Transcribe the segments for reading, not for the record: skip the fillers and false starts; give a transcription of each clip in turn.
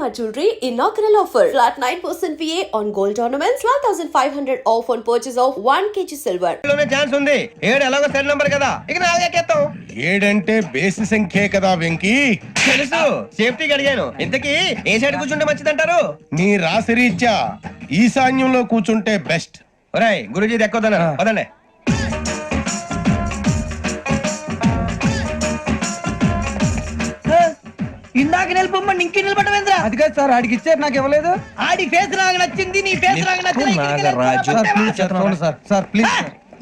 Shalimar Jewelry inaugural offer. Flat 9% VA on gold ornaments, 12,500 off on purchase of 1 kg silver. Chance ఉంది 7 ఎలాగో cell number కదా ఇక 4 ఎక్కేస్తాం. 7 అంటే బేసి సంఖ్యే కదా వెంకీ. తెలుసు, సేఫ్టీకి అడిగాను. ఇంతకీ ఏ సైడ్ కూర్చుంటే మంచిదంటారు? నీ రాశి రీత్యా ఈశాన్యంలో కూర్చుంటే బెస్ట్. ఒరేయ్ గురూజీ దెక్కొద్దన్నారు పదండి. ఇందాక నిలబొమ్మని ఇంకే నిలబడమేంద్రా? అది కాదు సార్, ఆడికి ఇచ్చారు నాకు ఇవ్వలేదు. ఆడి ఫేస్ నాకు నచ్చింది, నీ ఫేస్ నాకు నచ్చింది. Sir please.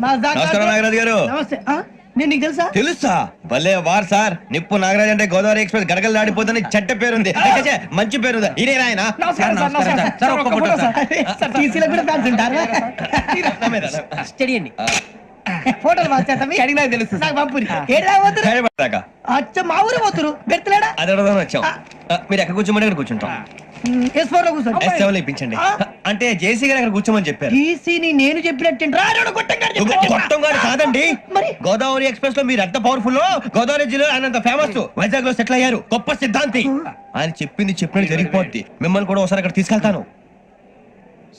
నమస్కారం నాగరాజు గారు. నమస్తే. నేను నీకు తెలుసా? తెలుసా? భలే వార్ సార్. నిప్పు నాగరాజ్ అంటే గోదావరి ఎక్స్ప్రెస్ గడగలు దాడిపోతుంది చెడ్డ పేరుంది. మంచి పేరు ఇదే ఆయన. నమస్కారం సార్, నమస్కారం సార్. ఒక్క ఫోటో సార్. టీసీలో కూడా ఫ్యాన్స్ ఉంటారా? స్టడీ అండి. ఫోటోలు మార్చేస్తాం. అడిగి నాకు తెలుసు. నాకు పంపురి. ఏడా పోతురు? అచ్చ మా ఊరు పోతురు. బెర్తలేడా? అది అడగదాం వచ్చాం. మీరు ఎక్కడ కూర్చోమని అక్కడ కూర్చుంటాం. S4 లో కూర్చోండి. S7 ఇప్పించండి. అంటే జేసీ గారు అక్కడ కూర్చోమని చెప్పారు. టీసీని నేను చెప్పినట్టు గొట్టం గారు కాదండి. గోదావరి ఎక్స్ప్రెస్ లో మీరు ఎంత పవర్ఫుల్, గోదావరి జిల్లా ఆయన ఫేమస్, వైజాగ్ లో సెటిల్ అయ్యారు, గొప్ప సిద్ధాంతి. ఆయన చెప్పింది చెప్పినట్టు జరిగిపోద్ది. మిమ్మల్ని కూడా ఒకసారి అక్కడ తీసుకెళ్తాను.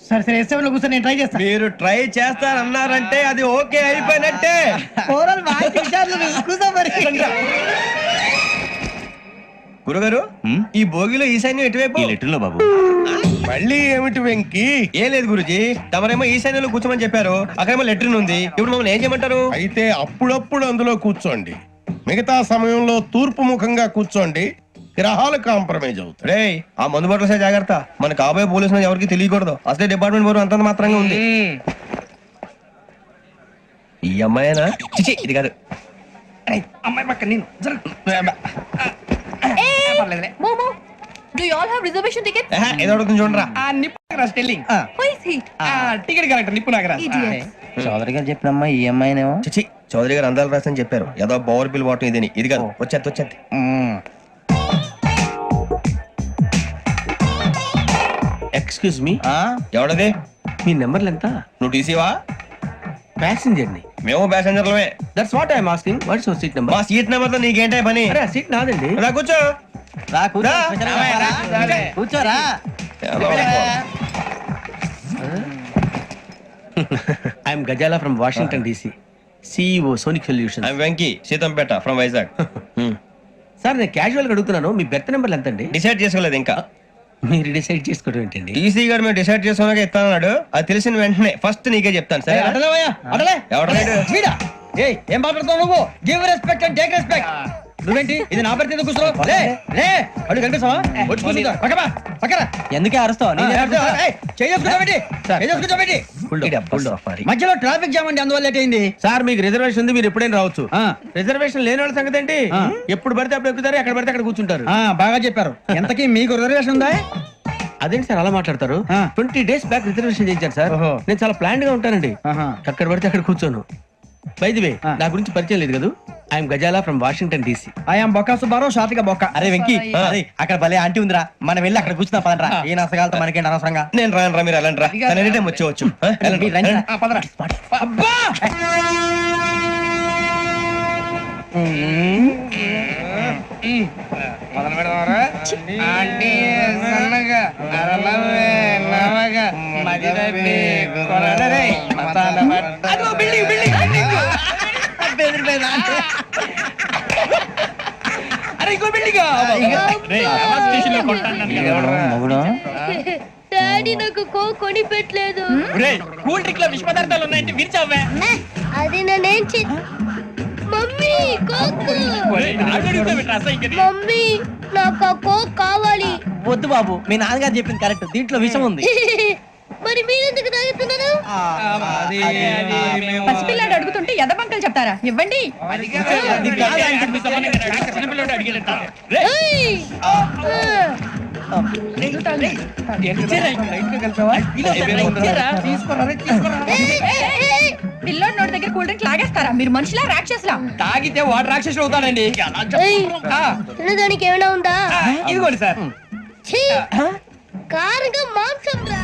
సరే సరే, S7 లో కూర్చొని నేను ట్రై చేస్తాను. మీరు ట్రై చేస్తారన్నారంటే అది ఓకే అయిపోయినట్టే. గురుగారు, ఈ భోగిలో ఈశాన్యం ఎటువైపు? లెటర్లో బాబు. మళ్ళీ ఏమిటి వెంకీ? ఏం లేదు గురుజీ, తమరేమో ఈశాన్యంలో కూర్చోమని చెప్పారు, అక్కడేమో లెటర్ ఉంది. ఇప్పుడు మమ్మల్ని ఏం చేయమంటారు? అయితే అప్పుడప్పుడు అందులో కూర్చోండి, మిగతా సమయంలో తూర్పు ముఖంగా కూర్చోండి. గ్రహాలు కాంప్రమైజ్ అవుతాయి. రే ఆ మందు బట్టలసే జాగ్రత్త. మన కాబోయే పోలీసులు ఎవరికి తెలియకూడదు. అసలే డిపార్ట్మెంట్ బోరు అంతంత మాత్రంగా ఉంది. ఈ అమ్మాయినా? చిచి ఇది కాదు. అమ్మాయి పక్క నేను. Do you all have reservation tickets? ఏదో అడుగుతుంది చూడరా. Ticket correct. నిప్పు నాగరాజ్. చౌదరి గారు చెప్పినమ్మా ఈ అమ్మాయినేమో. చిచి చౌదరి గారు అందాలు రాసని చెప్పారు. ఏదో బోర్ బిల్ వాటం ఇదని. ఇది కాదు. వచ్చేది. Excuse me, ఎవడది? మీ నెంబర్లు ఎంత? నువ్వు టీసీవా? ప్యాసింజర్ ని. మేము ప్యాసెంజర్లమే. That's what I'm asking. What's your seat number? మా సీట్ నెంబర్ తో నీకేంటే పని? అరే సీట్ నాదండి. రా కూర్చో. కూర్చోరా. I'm Ghazala from Washington DC, CEO Sonic Solutions. I'm Venky, Seethampeta from Vizag. Sir నేను క్యాజువల్ గా అడుగుతున్నాను, మీ బెర్త్ నెంబర్లు ఎంత అండి? డిసైడ్ చేసుకోలేదు ఇంకా. మీరు డిసైడ్ చేసుకోవడం ఏంటండి? టీసీ గారు మేము డిసైడ్ చేసుకున్నాక ఇస్తానన్నాడు. అది తెలిసిన వెంటనే ఫస్ట్ నీకే చెప్తాను. సరే ఏం మాట్లాడుతావు నువ్వు? Give respect and take respect. నువ్వేంటి ఇది నా పరిస్థితి ఎందుకు కూర్చో? అడుగు కనిపిస్తావా? ఎందుకే అరుస్తావు? మధ్యలో ట్రాఫిక్ జామ్ అండి, అందువల్ల లేట్ అయింది. సార్ మీకు రిజర్వేషన్ ఉంది, మీరు ఎప్పుడైనా రావచ్చు. రిజర్వేషన్ లేని వాళ్ళ సంగతి ఏంటి? ఎప్పుడు పడితే అప్పుడు ఎక్కుతారు, ఎక్కడ పడితే అక్కడ కూర్చుంటారు. బాగా చెప్పారు. ఎంతకీ మీకు రిజర్వేషన్ ఉందా? అదేంటి సార్ అలా మాట్లాడతారు? 20 days బ్యాక్ రిజర్వేషన్ చేయించారు సార్. నేను చాలా ప్లాన్డ్ గా ఉంటానండి. అక్కడ పడితే అక్కడ కూర్చోను. బై ది వే, నా గురించి పరిచయం లేదు కదా. I'm Ghazala from Washington DC. I'm Bokka Subbarao, షాతిక బొక్క. అరే వెంకీ, అక్కడ భలే ఆంటీ ఉందిరా, మనం వెళ్ళి అక్కడ కూర్చున్నా పదరా. ఏ నసగాలతో మనకేంటి అనవసరంగా. నేను రాను, మీరు వెళ్ళండి రా. ఎనీ టైం వచ్చేవచ్చు. అబ్బా మొదలు పెడదామరా? ఆంటీ సన్నగా అరలవే నవగా మదిరపి కొరడరే మతాల పట్ట. అదో బిల్డింగ్ బిల్డింగ్ బిల్డింగ్. అరే ఇంకో బిల్డింగ్. డాడీ నాకు కోక్ కొని పెట్టలేదు. కూల్ డ్రింక్ లో విష పదార్థాలు ఉన్నాయంటే విరిచావే. అది నేనేం మమ్మీ కోక్. మమ్మీ నాకు ఆ కోక్ కావాలి. వద్దు బాబు, మీ నాన్నగారు చెప్పింది కరెక్ట్, దీంట్లో విషయం ఉంది. మరి మీరెందుకు తాగుతున్నారు? పసిపిల్లాడు అడుగుతుంటే ఎదబంకలు చెప్తారా? ఇవ్వండి. పిల్లోడి నోటి దగ్గర కూల్ డ్రింక్ లాగేస్తారా? మీరు మనుషులా రాక్షసులా? తాగితే వాడు రాక్షసుడు అవుతాడండి. తినడానికి ఏమైనా ఉందా? ఇదిగోండి సార్. కారంగా మాంసం రా.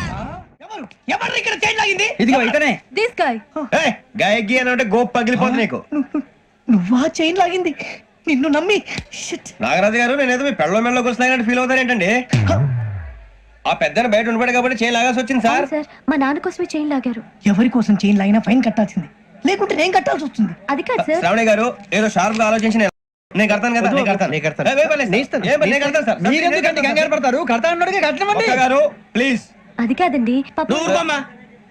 ఎవరు ఇక్కడ చైన్ లాగింది? ఇదిగో ఇతనే. This guy. గాయకి అని అంటే గోప్ పగిలిపోతుంది నీకు. నువ్వా చైన్ లాగింది? నిన్ను నమ్మి. నాగరాజు గారు, నేనేదో మీ పెళ్ళ మెళ్ళ కూర్చున్నాయని ఫీల్ అవుతారు ఏంటండి? ఆ పెద్దని బయట ఉండిపోయాడు కాబట్టి చేయి లాగాల్సి వచ్చింది సార్. సార్ మా నాన్న కోసమే చైన్ లాగారు. ఎవరి కోసం చైన్ లాగినా ఫైన్ కట్టాల్సింది, లేకుంటే నేను కట్టాల్సి వస్తుంది. అది కాదు సార్. శ్రావణి గారు ఏదో షార్ప్ గా ఆలోచించి నేను కడతాను కదా. నేను కడతాను. ఏ, ఏ పర్లేదు సార్. ఏ పర్లేదు, నేను కడతాను సార్. మీరెందుకంటే కంగారు పడతారు? కడతా అన్నాడుగా కట్టమండి. ఒక్క గారు ప్లీజ్. అది కాదండి పాపం. నువ్వు ఊరుకోమ్మా.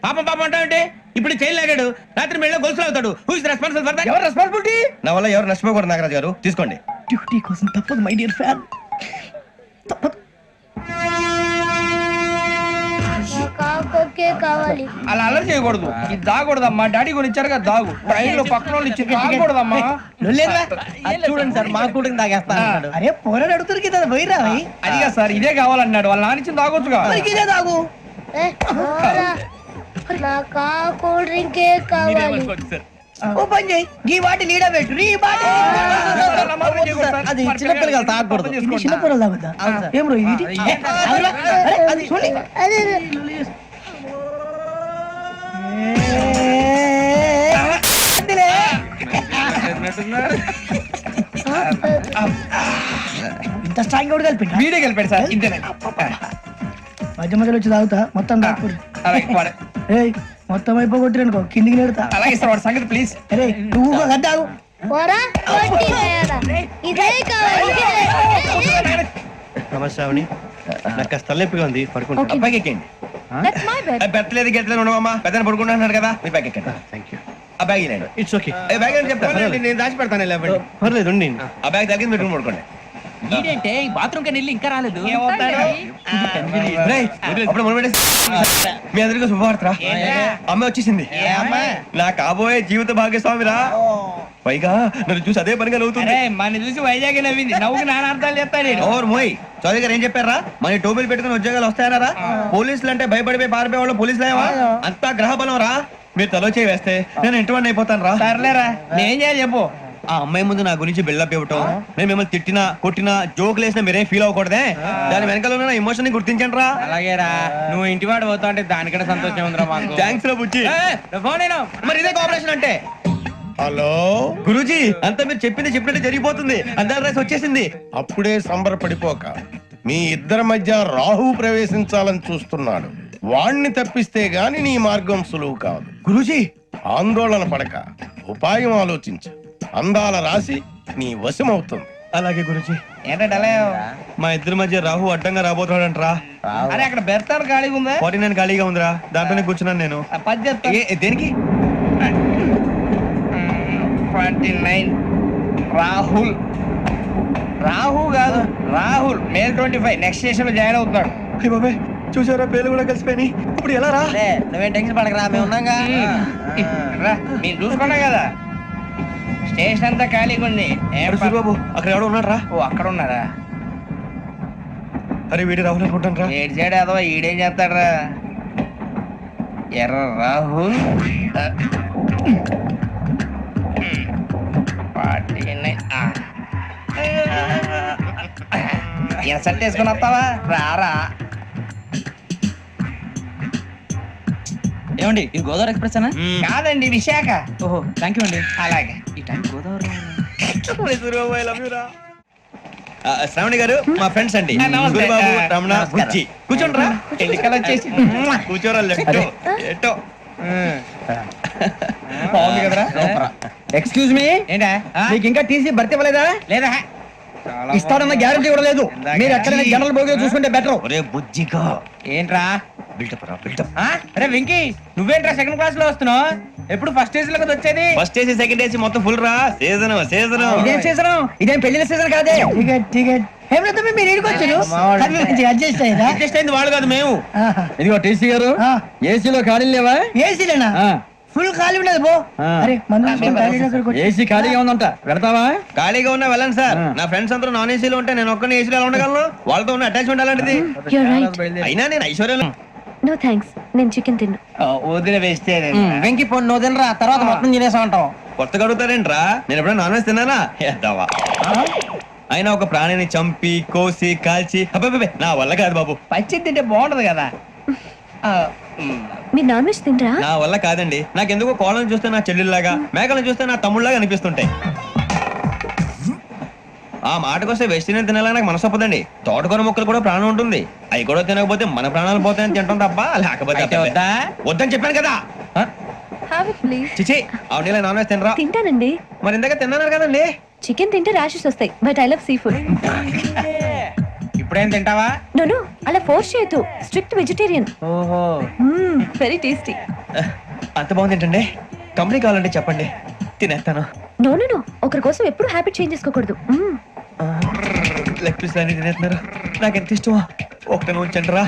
పాపం పాపం అంటావంటే ఇప్పుడు చైన్ లాగాడు, రాత్రి మెళ్ళ గొలుసులు అవుతాడు. Who is responsible for that? ఎవరు రెస్పాన్సిబిలిటీ? నా వల్ల ఎవరు నష్టపోకూడదు నాగరాజు గారు, తీసుకోండి. డ్యూటీ కోసం తప్పదు మై డియర్ ఫ్యాన్, తప్పదు. కావాలి. అలా అల్లరి చేయకూడదు. ఇది దాగకూడదమ్మా. డాడీ కూడా ఇచ్చారు కదా దాగు. ట్రైన్ లో పక్కన వాళ్ళు ఇచ్చి దాగకూడదమ్మా. చూడండి సార్, మా కూడా తాగేస్తాను. అరే పోరాడు అడుగుతారు కదా, పోయిరా అదిగా సార్, ఇదే కావాలన్నాడు. వాళ్ళ నాన్న ఇచ్చింది తాగొచ్చుగా. ఇదే తాగు. నాకు కూల్ డ్రింకే కావాలి. ఓ పని చేయి, ఈ వాటి లీడ పెట్టు. ఈ వాటి అది చిన్నపిల్లలు కదా, తాగకూడదు. ఇది చిన్నపిల్లలు తాగుతా. ఏం రో ఇది? అరే, అది చూడండి. అదే అంతేలే. ఇంత స్ట్రాంగ్ కూడా కలిపి వీడియో గెలిపాడు సార్. ఇంతేనే. మధ్య మధ్యలో వచ్చి తాగుతా, మొత్తం తాగుతుంది. అలాగే వాడు- ఏయ్ మొత్తం అయిపోగొట్టిరనుకో కిందికి నేడుతా. అలాగే సార్ వాడి సంగతి ప్లీజ్. అరే నువ్వు కద్దాగు. పోరా కొట్టి తయారా. ఇదే కావాలి. నమస్తే శ్రావణి, నాకు కాస్త తలెప్పిగా ఉంది, పడుకుంటా. Okay. అబ్బాయికి ఎక్కండి. That's my bed. పెట్టలేదు గెట్టలేదు ఉండవమ్మా. పెద్దని పడుకుంటున్నాడు కదా, మీ బ్యాగ్ ఎక్కండి. Thank you. ఆ బ్యాగ్ ఇలాండి. It's okay. ఏ బ్యాగ్ అని చెప్తాను. నేను దాచి పెడతాను. లేవండి. పర్లేదు ఉండి. ఆ బ్యాగ్ తగ్గింది, పెట్టుకుని పడుకోండి. ఏంటంటే బాత్రూమ్ కని వెళ్ళి ఇంకా రాలేదు. రేయ్, అప్పుడు మొదలు పెట్టేసి మీ అందరికీ శుభవార్తరా. అమ్మ వచ్చేసింది. నా కాబోయే జీవిత భాగ్యస్వామిరా. పైగా నన్ను చూసి అదే పనిగా నవ్వుతుంది. మన చూసి వైజాగ్ నవ్వింది. నవ్వుకి నాన్న అర్థాలు చెప్తాడు. ఓర్ మోయ్, చౌదరి గారు ఏం చెప్పారా? మన టోబీలు పెట్టుకుని ఉద్యోగాలు వస్తాయనరా? పోలీసులు అంటే భయపడిపోయి పారిపోయే వాళ్ళు పోలీసులు ఏవా? అంతా గ్రహ బలం రా. మీరు తలో చేయి వేస్తే నేను ఇంటివాడిని అయిపోతాను రా. సర్లేరా, నేనేం చేయాలి చెప్పు. ఆ అమ్మాయి ముందు నా గురించి బిల్డప్ ఇవ్వటం, నేను మిమ్మల్ని తిట్టినా కొట్టినా జోకులు వేసినా మీరేం ఫీల్ అవ్వకూడదే. దాని వెనకాల ఉన్న ఎమోషన్ ని గుర్తించండి రా. అలాగేరా, నువ్వు ఇంటి వాడు పోతా అంటే దానికంటే సంతోషం ఉందిరా మాకు. థ్యాంక్స్ రా బుజ్జి. ఫోన్ అయినా మరి ఇదే కోఆపరేషన్ అంటే. హలో, గురూజీ, అంతా మీరు చెప్పింది చెప్పినట్టు జరిగిపోతుంది. అందాల రైస్ వచ్చేసింది. అప్పుడే సంబరపడిపోక. మీ ఇద్దరి మధ్య రాహు ప్రవేశించాలని చూస్తున్నాడు. వాణ్ణి తప్పిస్తే గాని నీ మార్గం సులువు కాదు. గురూజీ, ఆందోళన పడక, ఉపాయం ఆలోచించు. అందాల రాశి నీ వశమవుతుంది. అలాగే గురూజీ. ఏంటంటే మా ఇద్దరి మధ్య రాహు అడ్డంగా రాబోతున్నాడంట్రా. అరే అక్కడ బెర్తాను ఖాళీగా ఉందా? 49 ఖాళీగా ఉందిరా, దాంట్లోనే కూర్చున్నాను నేను. పది చెప్తా. దేనికి? 29 రాహుల్. రాహు కాదు, రాహుల్. మే 25 నెక్స్ట్ స్టేషన్ లో జాయిన్ అవుతున్నాడు. అయ్య బాబాయ్, చూసారా పేర్లు కూడా కలిసిపోయినాయి. ఇప్పుడు ఎలా రా? నువ్వేం టెన్షన్ పడకరా, మేము ఉన్నాగా. రా, మీరు చూసుకున్నా కదా స్టేషన్ అంతా ఖాళీగా ఉంది. ఏం ప- బాబు, అక్కడ ఎవడో ఉన్నాడు రా. ఓ అక్కడ ఉన్నారా? అరే వీడి రాహుల్ అనుకుంటాను రా. ఏడు సైడ్ అదో ఈడేం చేస్తాడరా? ఎర్ర రాహుల్. 49. ఇన్సల్ట్ వేసుకుని వస్తావా? రారా. ఏమండి ఇది గోదావరి ఎక్స్ప్రెస్ అనా? కాదండి, విశాఖ. ఓహో థ్యాంక్ యూ అండి. అలాగే. ఈ టైం గోదావరి. శ్రావణి గారు మా ఫ్రెండ్స్ అండి. నమస్తే. గురుబాబు, రమణ, నమస్కారం. బుజ్జి. కూర్చోండి రా. ఎన్నికలు వచ్చేసి కూర్చోరా. లెట్టో ఎట్టో. బాగుంది కదరా? ఎక్స్క్యూజ్ మీ, ఏంటా? మీకు ఇంకా టీసీ భర్తీ ఇవ్వలేదా? లేదా ఇస్తాడన్న గ్యారంటీ కూడా లేదు. మీరు ఎక్కడైనా జనరల్ బోగిలో చూసుకుంటే బెటర్. ఒరే బుజ్జిగా, ఏంట్రా? బిల్డప్ రా, బిల్డప్. అరే వెంకీ, నువ్వేంట్రా సెకండ్ క్లాస్ లో వస్తున్నావు? ఎప్పుడు ఫస్ట్ ఏజ్ లో కదా వచ్చేది? ఫస్ట్ ఏసీ సెకండ్ ఏసీ మొత్తం ఫుల్ రా. Season season. ఇదేం సీజన్? ఇదేం పెళ్లిన సీజన్ కాదే. టికెట్ టికెట్ ఏమిటో మీరు ఇరుకొచ్చారు. అడ్జస్ట్ అయ్యారా? అడ్జస్ట్ అయింది వాళ్ళు కాదు, మేము. ఆహా. ఇదిగో టీసీ గారు, ఆ. ఏసీలో ఖాళీ లేవా? ఏసీలేనా? ఆ. ఫుల్ ఖాళీ ఉన్నది బో. ఆ. అరే మందు తీసుకొని టాయిలెట్ దగ్గరకు వచ్చి. ఏసీ ఖాళీగా ఉందంట, వెళ్తావా? ఖాళీగా ఉన్నా వెళ్ళండి సార్. నా ఫ్రెండ్స్ అందరూ నాన్ ఏసీలో ఉంటే నేను ఒక్కనే ఏసీలో ఎలా ఉండగలను? వాళ్ళతో ఉన్న అటాచ్మెంట్ అలాంటిది. You're right. అయినా నేను ఐశ్వర్యం. No thanks. నేను చికెన్ తిన్ను. వదిన వేస్తే వెంకి పొన్ను నువ్వు తినరా, తర్వాత మొత్తం తినేసా ఉంటాం. కొత్తగా అడుగుతారేంట్రా? నేను ఎప్పుడైనా నాన్ వెజ్ తిన్నానా? ఎద్దావా. అయినా ఒక ప్రాణిని చంపి కోసి కాల్చి అబ్బబ్బబ్బే, నా వల్ల కాదు బాబు. పచ్చి తింటే బాగుంటది కదా. మీరు నాన్ వెజ్ తినరా? నా వల్ల కాదండి. నాకెందుకో కోళ్ళను చూస్తే నా చెల్లెల్లాగా, మేకలను చూస్తే నా తమ్ముళ్ళలాగా అనిపిస్తుంటాయి. ఆ మాటకొస్తే వెస్టిరియన్ తినాలని నాకు మనసు ఒప్పదండి. తోటకూర మొక్కలు కూడా ప్రాణం ఉంటుంది. అవి కూడా తినకపోతే మన ప్రాణాలు పోతాయని తింటాం తప్ప లేకపోతే అయితే వద్దా? వద్దని చెప్పాను కదా. Have it please. చిచి అవునీ నాన్ వెజ్ తినరా? తింటానండి. మరి ఇందాక తిన్నాను కదండి. చికెన్ తింటే ర్యాషెస్ వస్తాయి but I love sea food. ఇప్పుడేం తింటావా? నో అలా ఫోర్స్ చేయొద్దు. Strict vegetarian. ఓహో, వెరీ టేస్టీ. అంత బాగుంది ఏంటండి? కంపెనీ కావాలంటే చెప్పండి, తినేస్తాను. నో ఒకరి కోసం ఎప్పుడు హ్యాబిట్ చేంజ్ చేసుకోకూడదు. లెగ్ పీస్ అన్ని తినేస్తున్నారు. నాకు ఎంత ఇష్టమా. ఒకటే ఉంచండి రా.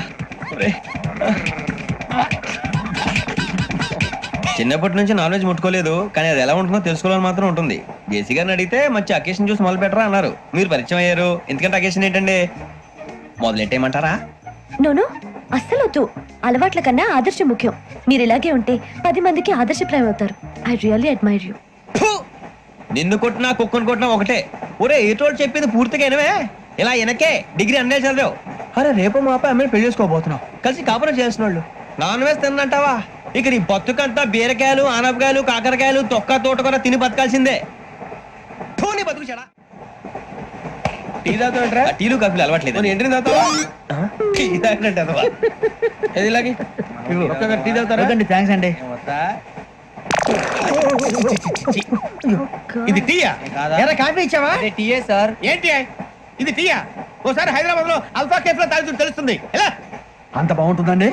చిన్నప్పటి నుంచి నాన్ వెజ్ ముట్టుకోలేదు, కానీ అది ఎలా ఉంటుందో తెలుసుకోవాలని మాత్రం ఉంటుంది. జేసీ గారిని అడిగితే మంచి అకేషన్ చూసి మొదలు పెట్టరా అన్నారు. మీరు పరిచయం అయ్యారు, ఎందుకంటే అకేషన్ ఏంటండి? మొదలెట్టేయమంటారా? నో అస్సలు వద్దు. అలవాట్ల కన్నా ఆదర్శం ముఖ్యం. మీరు ఇలాగే ఉంటే 10 మందికి ఆదర్శప్రాయం అవుతారు. I really admire you. నిన్ను కొట్టినా కుక్కను కొట్టినా ఒకటే. ఒరే ఏటోళ్ళు చెప్పింది పూర్తిగా వినవే. ఇలా వెనకే డిగ్రీ అన్నే చదివావు. అరే రేపు మా అబ్బాయి అమ్మని పెళ్లి చేసుకోబోతున్నావు, కలిసి కాపురం చేసిన వాళ్ళు. నాన్ వెజ్ తిన్నంటావా? ఇక నీ బతుకంతా బీరకాయలు, ఆనపకాయలు, కాకరకాయలు, తొక్క తోట కూడా తిని బతకాల్సిందే. నీ బతుకు చెడా. టీ తాగుతావేంట్రా? టీలు కాఫీలు అలవాట్లేదు. ఎంట్రీ తాగుతావా? టీ తాగినట్టు అదవా. ఏది ఇలాగే ఒక్కగారు టీ తాగుతారా? థ్యాంక్స్ అండి. వద్దా? ఇది టీయా? కాదా? ఎరా కాఫీ ఇచ్చావా? టీయే సార్. ఏంటి ఇది టీయా? ఓసారి హైదరాబాద్ లో అల్ఫా కేఫ్ లో తాగుతూ తెలుస్తుంది. ఎలా అంత బాగుంటుందండి?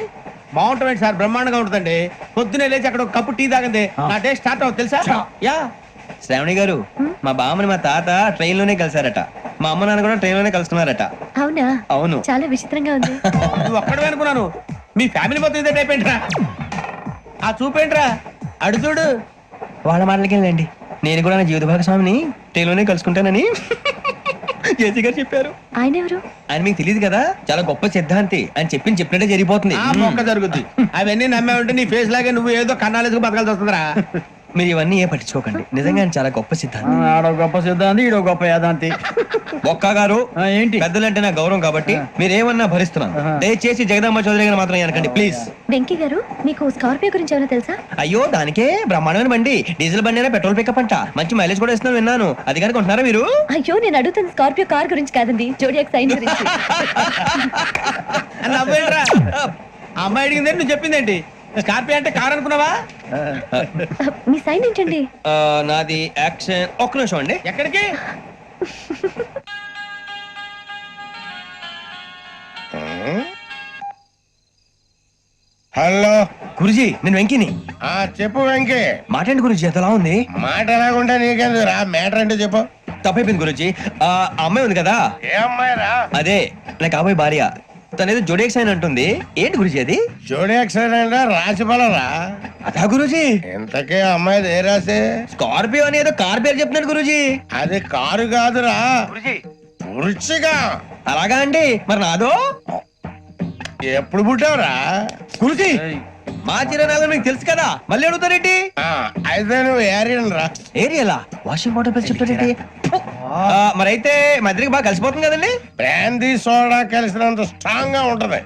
బాగుంటుంది సార్, బ్రహ్మాండంగా ఉంటుందండి. పొద్దునే లేచి అక్కడ ఒక కప్పు టీ తాగండి నా డే స్టార్ట్ అవుతుంది తెలుసా? యా శ్రావణి గారు, మా బామ్మని మా తాత ట్రైన్ లోనే కలిసారట. మా అమ్మ నాన్న కూడా ట్రైన్ లోనే కలుసుకున్నారట. అవునా? అవును. చాలా విచిత్రంగా ఉంది. నువ్వు ఒక్కడే అనుకున్నాను, మీ ఫ్యామిలీ మొత్తం ఇదే టైప్ ఏంట్రా? ఆ చూపేంట్రా, అడు చూడు. వాళ్ళ మాటలకి వెళ్ళండి. నేను కూడా నా జీవిత భాగస్వామిని ట్రైన్ లోనే కలుసుకుంటానని జేసీ గారు చెప్పారు. ఆయన ఎవరు? ఆయన మీకు తెలియదు కదా, చాలా గొప్ప సిద్ధాంతి అని చెప్పినట్టే జరిగిపోతుంది. ఆ మొక్క జరుగుద్ది. అవన్నీ నమ్మే ఉంటే నీ ఫేస్ లాగే నువ్వు ఏదో కన్నాలేసుకు బతకాల్సి వస్తుందిరా. మీరు ఇవన్నీ ఏ పట్టించుకోకండి. నిజంగా ఆయన చాలా గొప్ప సిద్ధాంతి. ఆడో గొప్ప సిద్ధాంతి, ఈడో గొప్ప యాదాంతి. ఒక్క గారు ఏంటి? పెద్దలంటే నా గౌరవం కాబట్టి మీరేమన్నా భరిస్తున్నాను. దయచేసి జగదాంబ చౌదరి గారు మాత్రం అనకండి ప్లీజ్. వెంకీ గారు, మీకు స్కార్పియో గురించి ఏమైనా తెలుసా? అయ్యో దానికే బ్రహ్మాండమైన బండి. డీజిల్ బండి అయినా పెట్రోల్ పికప్ అంట. మంచి మైలేజ్ కూడా ఇస్తున్నాను విన్నాను. అది కనుక ఉంటున్నారా మీరు? అయ్యో నేను అడుగుతున్న స్కార్పియో కార్ గురించి కాదండి, జోడియాక్ సైన్ గురించి. నవ్వేంట్రా? ఆ అమ్మాయి అడిగింది నువ్వు చెప్పిందేంటి? స్కార్పియో అంటే కార్ అనుకున్నావా? మీ సైన్ ఏంటండి? నాది యాక్షన్. ఒక్క నిమిషం అండి. ఎక్కడికి? హలో గురుజీ నేను వెంకిని. చెప్పు వెంకీ. మాట్లాడండి గురుజీ, ఎంతలా ఉంది? మాట ఎలాగుంటా నీకెందుకు రా, మ్యాటర్ అంటే చెప్పు. తప్పైపోయింది గురుజీ. ఆ అమ్మాయి ఉంది కదా, ఏ అమ్మాయి రా? అదే నా కాబోయే భార్య. తనేదో జోడేక్ సైన్ అంటుంది. ఏంటి గురుజీ అది? జోడి యాక్సిడెంట్ రాసి రా. అదా గురుజీ? ఇంతకే అమ్మాయి ఏ రాసి? స్కార్పియో అని ఏదో కార్ పేరు చెప్తున్నాడు గురుజీ. అది కారు కాదురా, వృచ్చిగా. అలాగా అండి, మరి నాదో? ఎప్పుడు పుట్టావురా? గురుజీ మా చిరనాలు మీకు తెలుసు కదా, మళ్ళీ అడుగుతారేంటి? అయితే నువ్వు ఏరియన్ రా. ఏరియలా? వాషింగ్ వాటర్ పేరు చెప్తారేంటి? మరైతే మా ఇద్దరికి బాగా కలిసిపోతుంది కదండి. బ్రాందీ సోడా కలిసినంత స్ట్రాంగ్ గా ఉంటది.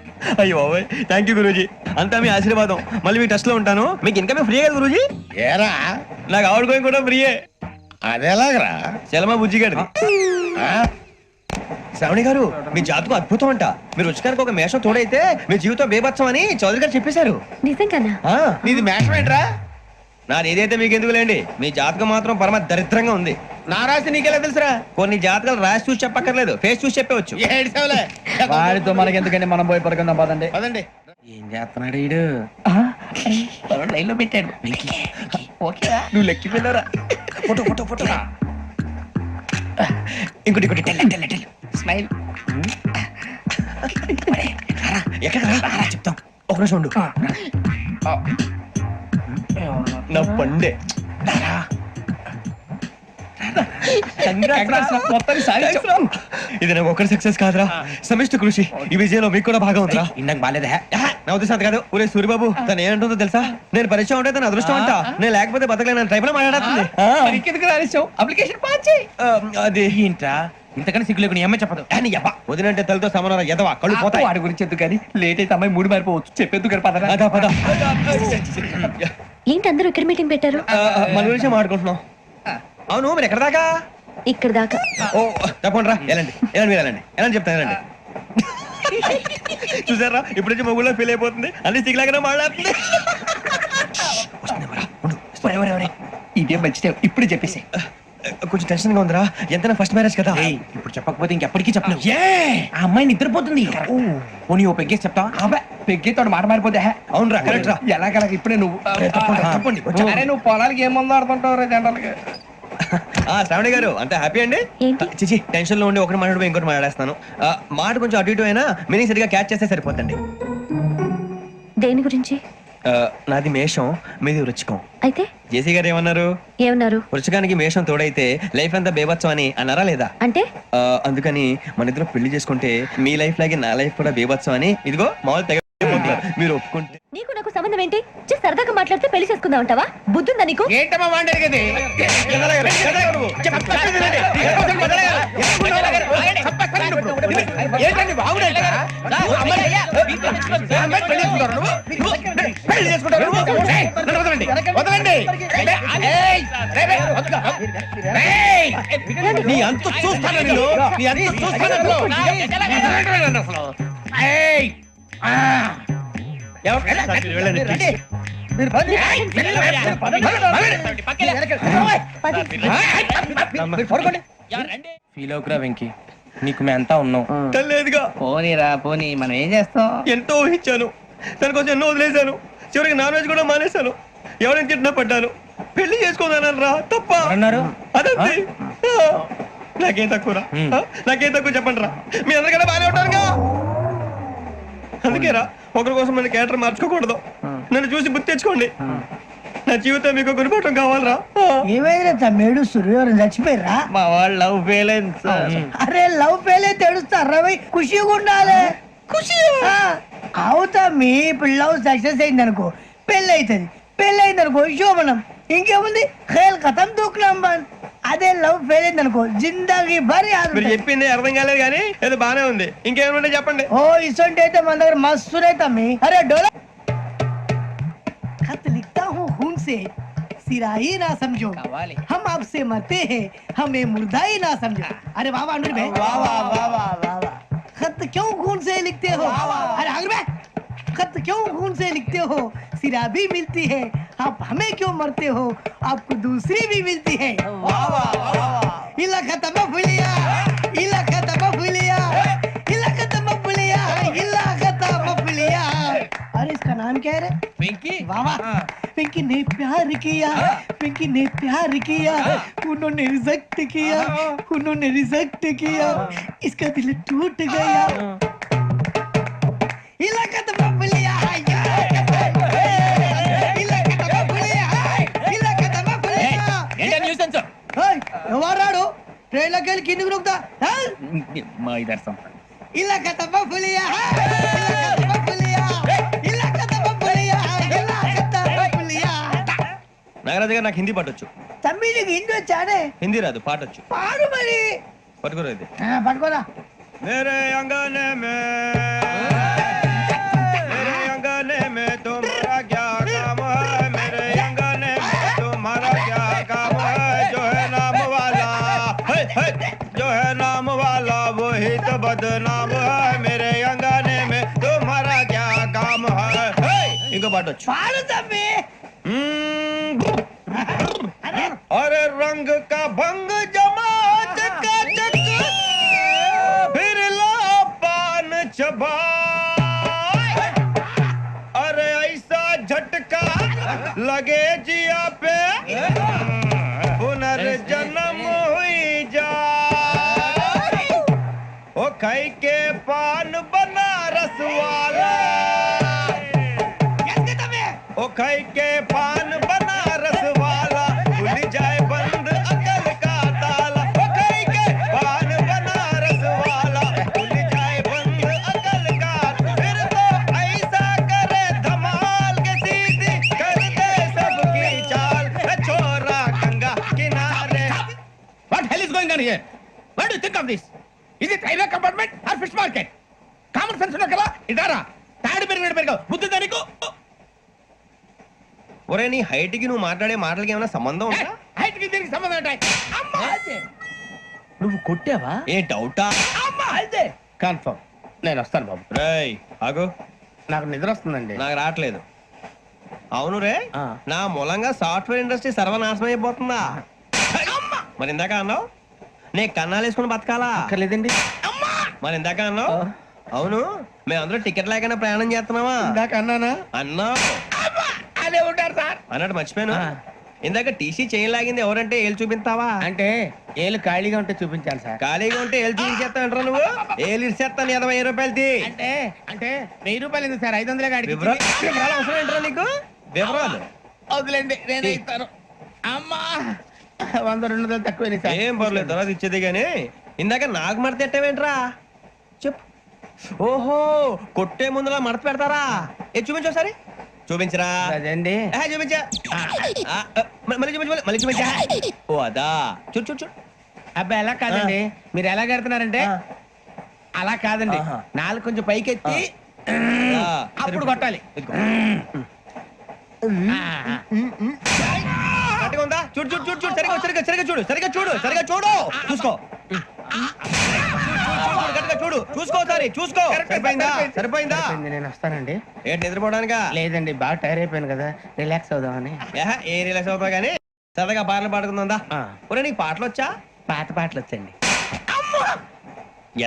అయ్యో బాబోయ్, థ్యాంక్ యూ గురూజీ. అంతా మీ ఆశీర్వాదం. మళ్ళీ మీ టచ్ లో ఉంటాను. మీకు ఇన్కమ్ ఫ్రీ కదా గురూజీ? ఏరా నాకు ఆవిడ గోయింగ్ కూడా ఫ్రీయే. అదెలాగరా? చలమా బుజ్జి గారిది. శ్రావణి గారు మీ జాతకం అద్భుతం అంట. మీరు రుచికారికి ఒక మేషం తోడైతే మీ జీవితం బేబత్సం అని చౌదరి గారు చెప్పేశారు. నిజంగానా? నీది మేషం ఏంట్రా? నాది ఏదైతే మీకు ఎందుకులేండి, మీ జాతకం మాత్రం పరమ దరిద్రంగా ఉంది. నా రాసి నీకెలా తెలుసురా? కొన్ని జాతకాలు రాసి చూసి చెప్పక్కర్లేదు, ఫేస్ చూసి చెప్పవచ్చు. ఏడ్చావులే. వాడితో మనకి ఎందుకండి, మనం పోయి పడుకుందాం పదండి. పదండి. ఏం చేస్తున్నాడు వీడు? లైన్ లో పెట్టాడు. నువ్వు లెక్కి వెళ్ళారా? Photo photo photo. ఇంకోటి ఇంకోటి టెల్ స్మైల్. ఎక్కడ చెప్తాం. ఒక నిమిషం ఉండు. నా పండే. ఇది నాకు ఒక్కరి సక్సెస్ కాదురా, సమిష్టి కృషి. ఈ విజయంలో మీకు కూడా భాగం ఉందిరా. ఇందాక బాగాలేదా? నా ఉద్దేశం అంత కాదు. ఊరే సూర్యబాబు తను ఏమంటుందో తెలుసా? నేను పరిచయం ఉంటే తన అదృష్టం అంట. నేను లేకపోతే బతకలేను ట్రైబ్ లో మాట్లాడుతుంది. ఇంకెందుకు రాలేసావు? అప్లికేషన్ పాస్ చేయి. అది ఏంట్రా ఇంతకన్నా సిగ్గు లేకుండా ఏమై చెప్పదు. వదినంటే తలతో సమానం ఎదవా, కళ్ళు పోతాయి. వాడి గురించి ఎందుకు కానీ లేట్ అయితే అమ్మాయి మూడు మారిపోవచ్చు. చెప్పేందుకు గారు పదరా. అదా పద. ఏంటి అందరూ ఇక్కడ మీటింగ్ పెట్టారు? మన గురించి మాట్లాడుకుంటున్నాం. అవును మీరు ఎక్కడ దాకా? ఇక్కడ దాకా. ఓ తప్పకుండా రా, వెళ్ళండి వెళ్ళండి మీరు వెళ్ళండి వెళ్ళండి చెప్తాను వెళ్ళండి. చూసారా ఇప్పుడు నుంచి మొగుల్లో ఫీల్ అయిపోతుంది, అన్ని సిగ్లాగానే మాట్లాడుతుంది. ఇదే మంచిదే, ఇప్పుడు చెప్పేసి. కొంచెం టెన్షన్ గా ఉందిరా, ఎంతైనా ఫస్ట్ మ్యారేజ్ కదా. ఇప్పుడు చెప్పకపోతే ఇంకెప్పటికీ చెప్పలేవు. ఆ అమ్మాయి నిద్రపోతుంది. పోనీ ఓ పెగ్గేసి చెప్తావా? పెగ్గేతో మాట మారిపోతే. అవునరా కరెక్ట్ రా. ఎలాగలా ఇప్పుడే నువ్వు తప్పండి. అరే నువ్వు పొలాలకి ఏం మందు ఆడుతుంటావు రే జనరల్ గా. శ్రావణి గారు అంతే హ్యాపీ అండి? ఏంటి? చిచి టెన్షన్ లో ఉండి ఒకటి మాట్లాడిపోయి ఇంకోటి మాట్లాడేస్తాను. మాట కొంచెం అటు ఇటు అయినా మీనింగ్ సరిగా క్యాచ్ చేస్తే సరిపోతండి. దేని గురించి? నాది మేషం, మీది వృచ్చికం. అయితే జేసీ గారు ఏమన్నారు? ఏమన్నారు? వృచ్చికానికి మేషం తోడైతే లైఫ్ అంతా బేబత్సం అని అన్నారా లేదా? అంటే అందుకని మన ఇద్దరు పెళ్లి చేసుకుంటే మీ లైఫ్ లాగే నా లైఫ్ కూడా బేబత్సం అని ఇదిగో మామూలు తెగ మీరు ఒప్పుకుంటే. నీకు నాకు సంబంధం ఏంటి? సరదాగా మాట్లాడితే పెళ్లి చేసుకుందాం అంటావా? బుద్ధుందా నీకు? ఏంటమ్మా వాడేది కదా? ఏంటండి బాగుండేది? నీ అంత చూస్తాను నేను, నీ అంత చూస్తాను. ఫీల్ అవుకురా వెంకీ, నీకు మేము అంతా ఉన్నాం. లేదుగా పోనీరా పోనీ, మనం ఏం చేస్తాం? ఎంతో ఊహించాను, దానికోసం ఎన్నో వదిలేశాను, చివరికి నాన్ వెజ్ కూడా మానేశాను. ఎవరైనా తిట్టినా పడ్డాను, పెళ్లి చేసుకోదానని రా తప్ప అన్నారు. అదంతే. నాకేం తక్కువరా, నాకేం తక్కువ చెప్పండి రా. మీ అందరికన్నా బాగానే ఉంటారుగా. అందుకేరా ఒకరి కోసం మన క్యారెక్టర్ మార్చుకోకూడదు. నన్ను చూసి గుర్తు తెచ్చుకోండి. నా జీవితం మీకు గురిపటం కావాలరా. ఏమైనా తమ్మేడు సూర్యవరం చచ్చిపోయిరా? మా వాళ్ళు లవ్ ఫెయిల్ అయింది సార్. అరే లవ్ ఫెయిల్ అయితే ఏడుస్తారా? ఖుషిగా ఉండాలి. ఖుషి అవుతా. మీ ఇప్పుడు లవ్ సక్సెస్ అయింది అనుకో పెళ్ళి అవుతుంది, పెళ్ళి అయింది అనుకో శోభనం. ఇంకేముంది ఖేల్ కథం దూకునాం బాన్. అదే లవ్ ఫెయిల్ అయింది అనుకో జిందాగీ భారీ. మీరు చెప్పింది అర్థం కాలేదు కానీ ఏదో బానే ఉంది. ఇంకేమైనా చెప్పండి. ఓ ఇసొంటి అయితే మన దగ్గర మస్తు తమ్మి. అరే డోలా खत लिखता हूँ खून से, सिरा ही ना समझो, हम आपसे मरते हैं, हमें मुर्दा ही ना समझो. अरे वाह वाह अनुर भाई, वाह वाह वाह वाह वाह. खत क्यों खून से लिखते हो? अरे अनुर भाई, खत क्यों खून से लिखते हो? सिरा भी मिलती है, आप हमें क्यों मरते हो? आपको दूसरी भी मिलती है. वाह वाह वाह. इला खत्म फुलिया, इला खत्म फुलिया, इला खत्म फुलिया, इला खत्म फुलिया. अरे इसका नाम क्या है रे? వెంకీ. वाह वाह. पिंकी ने प्यार किया, पिंकी ने प्यार किया, उन्होंने रिजेक्ट किया, उन्होंने रिजेक्ट किया, इसका दिल टूट गया. इलाका तो बबलिया है, इलाका तो बबलिया है, इलाका तो बबलिया. ఏంటా న్యూసెన్స్? ओए ఎవరాడు ట్రైన్ లోకి వెళ్ళి కిందికి నొక్కుతా. మా ఇదర్శం. इलाका तो बबलिया है, इलाका तो बबलिया, इलाका तो बबलिया, इलाका तो बबलिया. నాగరాజు గారు నాకు హిందీ పాటొచ్చు. తమ్మి నీకు హిందీ వచ్చానే? హిందీ రాదు, పాటొచ్చు. పాడు మరి. పట్టుకోలేదు. పట్టుకోరా. मेरे अंगने में, मेरे अंगने में तुम्हारा क्या काम है? मेरे अंगने में तुम्हारा क्या काम है? जो है नाम वाला, जो है नाम वाला वही तो बदनाम है. मेरे अंगने में तुम्हारा क्या काम है? इनको बाटो. పాడు తమ్మి. अरे रंग का भंग जमा चकाचक, फिर ला पान चबा. अरे ऐसा झटका लगे जिया पे, पुनर्जन्म हुई जा. ओ खाई के पान बनारस वाला, ओ खाई के पान बनारस वाला, खुल जाए बंद अकल का ताला. ओ खाई के पान बनारस वाला, खुल जाए बंद अकल का. फिर तो ऐसा करे धमाल के सीधी कर दे सबकी चाल. छोरा गंगा किनारे. What hell is going on here? What do you think of this? Is it railway compartment or fish market? Common sense ఉన్నా కదా ఇదారా. తాడు పెరిగావు బుద్ధి దానికి. ఒరే నీ హైట్ కి నువ్వు మాట్లాడే మాటలకి ఏమైనా సంబంధం ఉందా? హైట్ కి దీనికి సంబంధం ఉంటాయి. అమ్మా నువ్వు కొట్టావా? ఏ డౌటా? అయితే కన్ఫర్మ్ నేను వస్తాను బాబు. రేయ్ ఆగు, నాకు నిద్ర వస్తుందండి. నాకు రావట్లేదు. అవును రే, ఆ. నా మూలంగా సాఫ్ట్వేర్ ఇండస్ట్రీ సర్వనాశనం అయిపోతుందా? మరి ఇందాక అన్నావు నే కన్నాలు వేసుకుని బతకాలా? అక్కర్లేదండి. మరి ఇందాక అన్నావు అవును మేమందరూ టికెట్ లేకుండా ప్రయాణం చేస్తున్నావా? ఇందాక అన్నానా? అన్నావు. అదే ఉంటారు సార్. అన్నట్టు మర్చిపోయాను. ఆ. ఇందాక టీసీ చేయి లాగింది ఎవరంటే ఏళ్ళు చూపిస్తావా? అంటే ఏళ్ళు ఖాళీగా ఉంటే చూపించాలి సార్. ఖాళీగా ఉంటే ఏళ్ళు చూపించేస్తావు నువ్వు. ఏళ్ళు ఇచ్చేస్తాను 20 రూపాయలది. అంటే అంటే 1000 రూపాయలు ఎందుకు సార్? 500 గాడికి వివరాలు అవసరం ఏంట్రా నీకు? వివరాలు వదిలేండి, నేనే ఇస్తాను. అమ్మా 100-200 తక్కువ సార్. ఏం పర్లేదు, తర్వాత ఇచ్చేది గానీ ఇందాక నాకు మడత ఎట్టవేంట్రా చెప్పు. ఓహో, కొట్టే ముందులా మడత పెడతారా? ఏ చూపించు ఒకసారి. చూపించరా. అదండి. చూపించా. మళ్ళీ చూపించు, మళ్ళీ చూపించా. ఓ అదా, చూడు చూడు చూడు. అబ్బాయి ఎలా కాదండి, మీరు ఎలా కడుతున్నారంటే అలా కాదండి. ఆహా. నాలుగు కొంచెం పైకెత్తి అప్పుడు కొట్టాలి. ఇదిగో. ఆ. కరెక్ట్గా ఉందా? చూడు చూడు చూడు చూడు, సరిగా సరిగా సరిగా చూడు, సరిగా చూడు, సరిగా చూడు, చూసుకో. కరెక్ట్గా చూడు, చూసుకో ఒకసారి, చూసుకో. సరిపోయిందా? సరిపోయిందా? సరిపోయింది, నేను వస్తానండి. ఏంటి నిద్రపోవడానికా? లేదండి, బాగా టైర్ అయిపోయాను కదా, రిలాక్స్ అవుదామని. ఏ రిలాక్స్ అవుతావు కానీ సరదాగా పాటలు పాడుకుందా? ఆ. ఒరే నీకు పాటలు వచ్చా? పాత పాటలు వచ్చండి.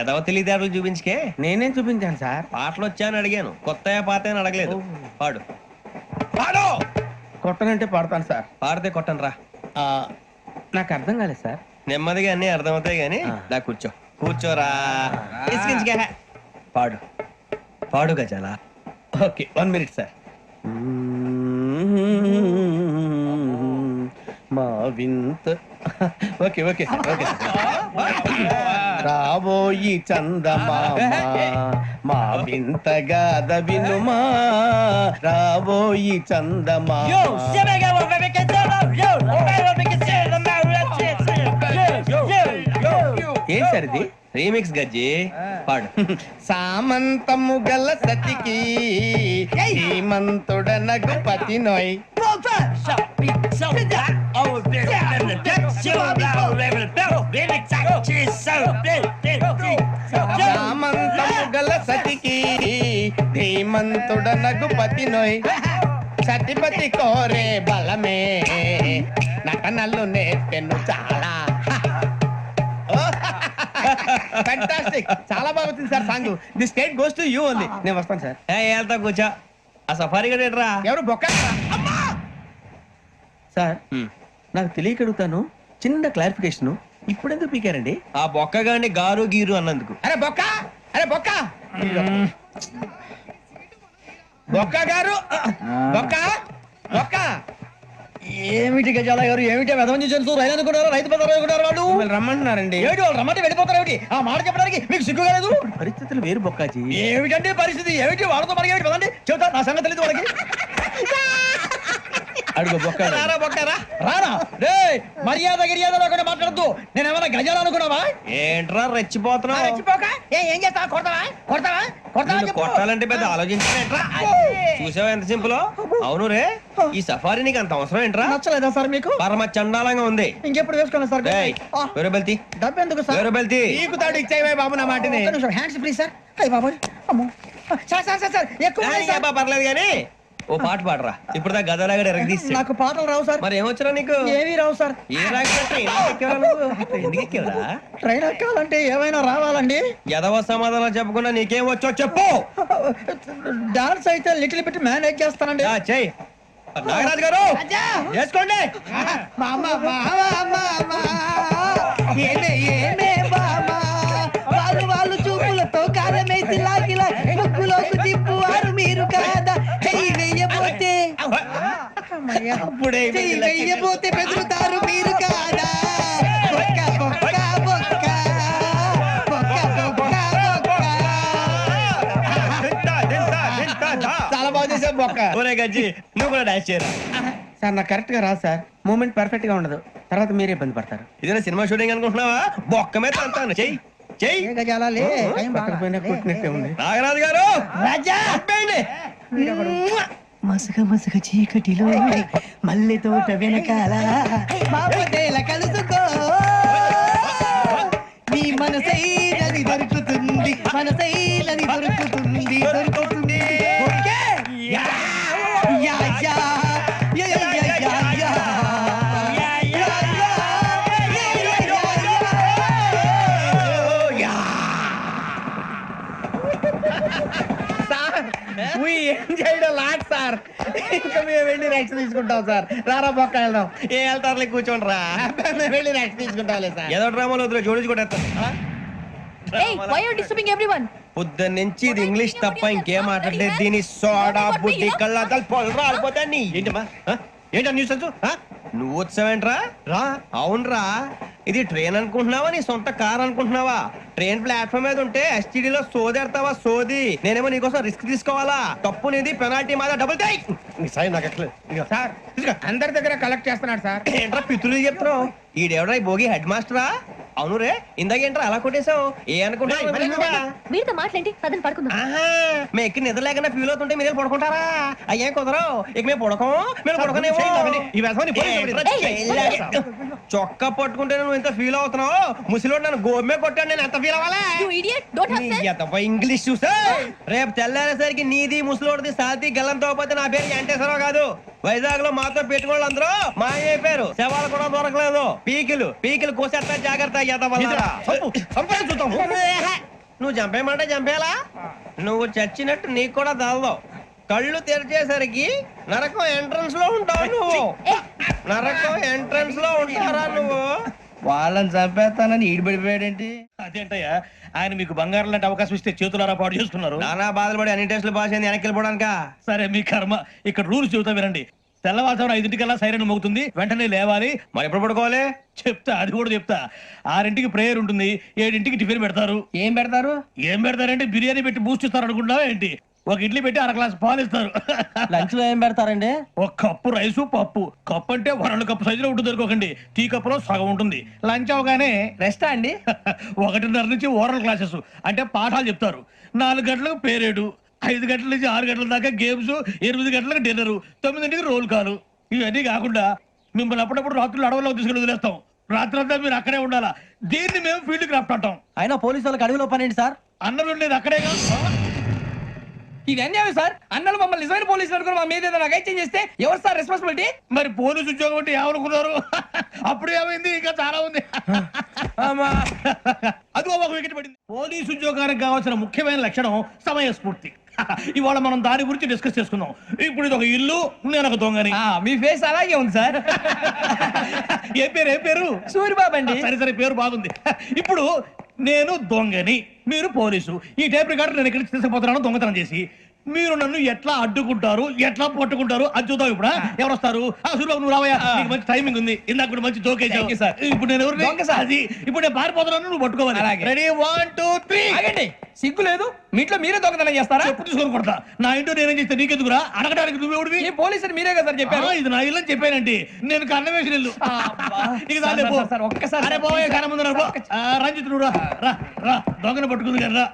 ఎదవ తెలివితేటలు చూపించుకే. నేనేం చూపించాను సార్? పాటలు వచ్చా అని అడిగాను, కొత్త పాత అని అడగలేదు. పాడు పాడు. కొట్టనంటే పడతాను సార్. పాడితే కొట్టను రా. నాకు అర్థం కాలేదు సార్. నెమ్మదిగా అన్ని అర్థమవుతాయి గానీ ఆ. దా కూర్చో. కూర్చోరా. ఇసికించుకే. పాడు పాడు గజాల. Okay, 1 minute sir. మా వింత ఓకే ఓకే ఓకే రాబోయి చందమామ మా వింత గాథ వినుమా, రాబోయి చందమామ. ఏం సార్ ఇది? రీమిక్స్ గజ్జి. పాడు. సామంతము గల సతికి హేమంతుడ నగుపతి నోయ్. సామంతము గల సతికి ధీమంతుడ నగుపతి నోయ్. సతిపతి కోరే బలమే నటనలు నేర్పెను చాలా. ఫ్యాంటాస్టిక్, చాలా బాగా వచ్చింది sir song. The state goes to you only. నేను వస్తాను సార్. వెళ్తా కూర్చో. ఆ సఫారీ గడేట్రా. ఎవరు బొక్క సార్? నాకు తెలియక అడుగుతాను, చిన్న క్లారిఫికేషన్. ఇప్పుడెందుకు పీకారండి? ఆ బొక్కగాని గారు గీరు అన్నందుకు. అరే బొక్క, అరే బొక్క, బొక్క గారు, బొక్క బొక్క. ఏమిటి గజాల గారు, ఏమిటి వెదవం చూసారు? రైలు అనుకున్నారు, రైతు బజార్ అనుకున్నారు వాళ్ళు. మిమ్మల్ని రమ్మంటున్నారండి. ఏమిటి వాళ్ళు రమ్మంటే వెళ్ళిపోతారు? ఏమిటి ఆ మాట చెప్పడానికి మీకు సిగ్గు కాలేదు? పరిస్థితులు వేరు బొక్కాజీ. ఏమిటంటే పరిస్థితి ఏమిటి? వాళ్ళతో మనకి ఏమిటి పదండి, చెబుతా నా సంగతి తెలియదు వాళ్ళకి. అడుగు బొక్క. రారా బొక్కరా. రానా రే, మర్యాద గిర్యాద లేకుండా మాట్లాడద్దు. నేను ఏమన్నా గజాలు అనుకున్నావా? ఏంట్రా రెచ్చిపోతున్నావు? రెచ్చిపోక ఏం చేస్తావా? కొడతావా కొడతావా కొడతావా నిన్ను చెప్పు. కొట్టాలంటే పెద్ద ఆలోచించారేంట్రా? చూసావా ఎంత సింపుల్? అవును రే, ఈ సఫారీ నీకు అంత అవసరం ఏంట్రా? నచ్చలేదా సార్ మీకు? పరమ చండాలంగా ఉంది. ఇంకెప్పుడు వేసుకోండి సార్. వేరే బెల్తి, డబ్బు ఎందుకు సార్? వేరే బెల్తి. నీకు తాడు ఇచ్చాయి బాబు నా మాటని. Hands free sir. అయ్యి బాబోయ్, అమ్మో. సార్ సార్ సార్ సార్ ఎక్కువ ఉన్నాయి సార్. పర్లేదు కానీ ఓ పాట పాడరా. ఇప్పుడు దా గదలాగా ఎరగదీసి. నాకు పాటలు రావు సార్. మరి ఏమొచ్చరా నీకు? ఏమీ రావు సార్. ఏ రాకపోతే ఎందుకు ఎక్కేవరా? ట్రైన్ ఎక్కాలంటే ఏమైనా రావాలండి. ఎదవ సమాధానం చెప్పకుండా నీకేం వచ్చో చెప్పు. డాన్స్ అయితే లిటిల్ బిట్ మేనేజ్ చేస్తానండి. చెయ్యి. నాగరాజు గారు వేసుకోండి. ఏమే ఏమే బామా, వాళ్ళు చూపులతో కారమేసి లాగిలా ముక్కులోకి తిప్పువారు మీరు కాదా? చెయ్యి వెయ్యబోతే అప్పుడే చెయ్యి వెయ్యబోతే బెదురుతారు మీరు కాదా? బొక్క బొక్క బొక్క బొక్క బొక్క బొక్క. చాలా బాగా చేసావు బొక్క. ఒరే గజ్జి నువ్వు కూడా డాన్స్ చేయరా. సార్ నాకు కరెక్ట్ గా రాదు సార్. మూమెంట్ పర్ఫెక్ట్ గా ఉండదు, తర్వాత మీరే ఇబ్బంది పడతారు. ఇదేనా సినిమా షూటింగ్ అనుకుంటున్నావా? బొక్క మీద అంటాను. చెయ్యి చెయ్యి. ఏ గజాలాలే, టైం బాగా. పక్కన పోయినా కొట్టినట్టే ఉంది. నాగరాజు గారు రాజా చెప్పండి. మసక మసక చీకటిలో మల్లె తోట వెనకాల బాపతేల కలుసుకో మనసైనది దొరుకుతుంది మనసైనది దొరుకుతుంది దొరుకుతుంది okay yeah yeah yeah yeah yeah yeah yeah sir ఇంకా మేము వెళ్ళి రెక్స్ తీసుకుంటాం సార్. రారా పక్క వెళ్దాం. ఏ వెళ్తారులే కూర్చోండి రా. మేము వెళ్ళి రెక్స్ తీసుకుంటాంలే సార్. ఏదో డ్రామాలో వద్దులే, జోడించి కొట్టేస్తా. Hey, why are you disturbing everyone? పొద్దున్న నుంచి ఇది ఇంగ్లీష్ తప్ప ఇంకేం మాట్లాడితే దీని సోడా బుద్ధి కళ్ళ పొలరా ఆడిపోతా నీ. ఏంటమ్మా ఏంటా న్యూస్ నువ్వు వచ్చావేంట్రా? రా. అవునరా, ఇది ట్రైన్ అనుకుంటున్నావా నీ సొంత కార్ అనుకుంటున్నావా? ట్రైన్ ప్లాట్ఫామ్ మీద ఉంటే STD లో సోదేడతావా సోది? నేనేమో నీకోసం రిస్క్ తీసుకోవాలా? తప్పు నీది, పెనాల్టీ మాదా, డబుల్ టై. సాయి నాకు ఎట్లా సార్ అందరి దగ్గర కలెక్ట్ చేస్తున్నాడు సార్. ఏంట్రా పితులు చెప్తున్నావు? ఈడెవడ్రా ఈ భోగి హెడ్ మాస్టరా? అవును రే, ఇందాకేంట్రా అలా కొట్టేశావు? ఏ అనుకుంటున్నావు? మీరుతో మాట్లాడి పదని పడుకుందాం. మేము ఎక్కి నిద్ర లేకుండా ఫీల్ అవుతుంటే మీరు పడుకుంటారా? అయ్యేం కుదరవు. ఇక మేము పడకం, మేము పడకనేమో. చొక్కా పట్టుకుంటే నువ్వు ఎంత ఫీల్ అవుతున్నావు? ముసలివాడు నన్ను గోమే కొట్టాడు, నేను ఎంత ఫీల్ అవ్వాలా? You idiot! Don't have sense. English చూసా రేపు తెల్లారేసరికి నీది ముసలోడిది సాతి గల్లంతో పోతే నా పేరు వెంకటేశ్వరరావు కాదు. వైజాగ్ లో మాతో పెట్టుకోళ్ళు అందరూ మాయైపోయారు. శవాలు కూడా దొరకలేదు. పీకిలు కోసేస్తా, జాగ్రత్త. నువ్వు చంపేయమంటే చంపేలా? నువ్వు చచ్చినట్టు నీకు కూడా తగదు. కళ్ళు తెరిచేసరికి నరకం ఎంట్రన్స్ లో ఉంటావు నువ్వు. నరకం ఎంట్రన్స్ లో ఉంటారా నువ్వు? వాళ్ళని చంపేస్తానని ఈడిపడిపోయాడేంటి? అదేంటయ్యా, ఆయన మీకు బంగారం లాంటి అవకాశం ఇస్తే చేతులారా పాటు చేసుకున్నారు. నానా బాధలు పడి అన్ని టెస్టులు పాస్ అయింది, వెనక్కి వెళ్ళిపోవడానికా? సరే మీ కర్మ. ఇక్కడ రూల్స్ చెబుతా వినండి. తెల్లవారుజామున 5 సైరన్ మోగుతుంది, వెంటనే లేవాలి. మరి ఎప్పుడు పడుకోవాలి? చెప్తా, అది కూడా చెప్తా. 6 ప్రేయర్ ఉంటుంది, 7 టిఫిన్ పెడతారు. ఏం పెడతారు? ఏం పెడతారంటే బిర్యానీ పెట్టి బూస్ట్ ఇస్తారు అనుకుంటున్నావా ఏంటి? ఒక ఇడ్లీ పెట్టి 1 గ్లాస్ పాలు ఇస్తారు. లంచ్ లో ఏం పెడతారండి? ఒక కప్పు రైసు పప్పు. కప్పు అంటే 2 కప్పు సైజులో ఉంటుంది అనుకోకండి. టీ కప్పులో సగం ఉంటుంది. లంచ్ అవగానే రెస్టా అండి? 1:30 నుంచి ఓరల్ క్లాసెస్ అంటే పాఠాలు చెప్తారు. 4 గంటలకు పేరేడు, 5 గంటల నుంచి 6 గంటల దాకా గేమ్స్, 8 గంటలకు డిన్నర్, 9ంటికి రోల్ కాలు. ఇవన్నీ కాకుండా మిమ్మల్ని అప్పుడప్పుడు రాత్రులు అడవుల్లో తీసుకుని వదిలేస్తాం. రాత్రి అంతా మీరు అక్కడే ఉండాలా. దీన్ని మేము ఫీల్డ్ క్రాఫ్ట్ అంటాం. అయినా పోలీసు వాళ్ళకి అడవిలో పని ఏంటి సార్? అన్నం ఉండేది అక్కడే కాదు. ఇది అన్యాయం సార్. అన్నలు మమ్మల్ని నిజమైన పోలీసులు అనుకుని మా మీద ఏదైనా అగైత్యం చేస్తే ఎవరు సార్ రెస్పాన్సిబిలిటీ? మరి పోలీసు ఉద్యోగం అంటే ఏమనుకున్నారు? అప్పుడు ఏమైంది? ఇంకా చాలా ఉంది. అది ఒక వికెట్ పడింది. పోలీసు ఉద్యోగానికి కావాల్సిన ముఖ్యమైన లక్షణం సమయస్ఫూర్తి. ఇవాళ మనం దాని గురించి డిస్కస్ చేసుకుందాం. ఇప్పుడు ఇది ఒక ఇల్లు, నేను ఒక దొంగని. మీ ఫేస్ అలాగే ఉంది సార్. ఏ పేరు? సూరిబాబు అండి. సరే పేరు బాగుంది. ఇప్పుడు నేను దొంగని, మీరు పోలీసు. ఈ టైప్ రికార్డు నేను ఎక్కడికి తీసుకుపోతున్నాను దొంగతనం చేసి. మీరు నన్ను ఎట్లా అడ్డుకుంటారు, ఎట్లా పట్టుకుంటారు అది చూద్దాం. ఇప్పుడు ఎవరు వస్తారు? సూరిబాబు నువ్వు రావయ్యా, నీకు మంచి టైమింగ్ ఉంది. ఇందాక కూడా మంచి జోక్ వేసావు సార్. ఇప్పుడు నేను ఎవరు? అది ఇప్పుడు నేను పారిపోతున్నాను, నువ్వు పట్టుకోవాలి. రెడీ 1 2 3. సిగ్గు లేదు? మీట్లో మీరే దొంగతనం చేస్తారా? ఎప్పుడు తీసుకొని కొడతా. నా ఇంటో నేనేం చేస్తే నీకెందుకురా? అడగడానికి నువ్వెవడివి? ఈ పోలీసులు మీరే కదా సార్ చెప్పారు. ఇది నా ఇల్లు అని చెప్పానండి. నేను కన్నం వేసిన ఇల్లు. ఒక్కసారి రంజిత్ నువ్వు రా. దొంగను పట్టుకుంది కదా.